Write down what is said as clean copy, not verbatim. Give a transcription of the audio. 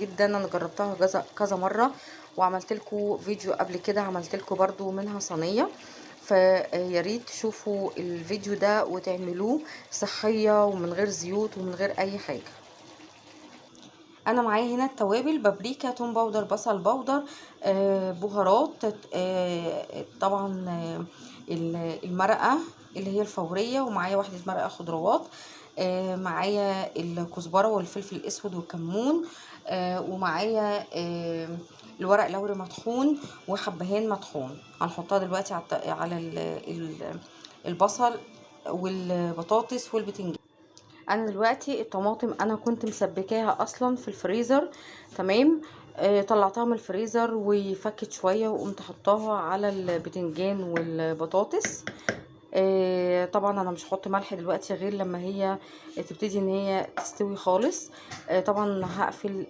جدا. انا جربتها كذا مره، وعملت لكم فيديو قبل كده، عملت لكم برضو منها صينيه، فيا ريت تشوفوا الفيديو ده وتعملوه صحيه ومن غير زيوت ومن غير اي حاجه. انا معايا هنا التوابل: بابريكا، توم باودر، بصل باودر، بهارات، طبعا المرقه اللي هي الفوريه، ومعايا واحده مرقه خضروات، معايا الكزبره والفلفل الاسود والكمون، ومعايا الورق لوري مطحون وحبهان مطحون. هنحطها دلوقتي على البصل والبطاطس والبتنجان. انا دلوقتي الطماطم انا كنت مسبكاها اصلا في الفريزر، تمام. طلعتها من الفريزر وفكت شويه، وقمت حطاها على البتنجان والبطاطس. طبعا انا مش هحط ملح دلوقتي غير لما هي تبتدي ان هي تستوي خالص. طبعا هقفل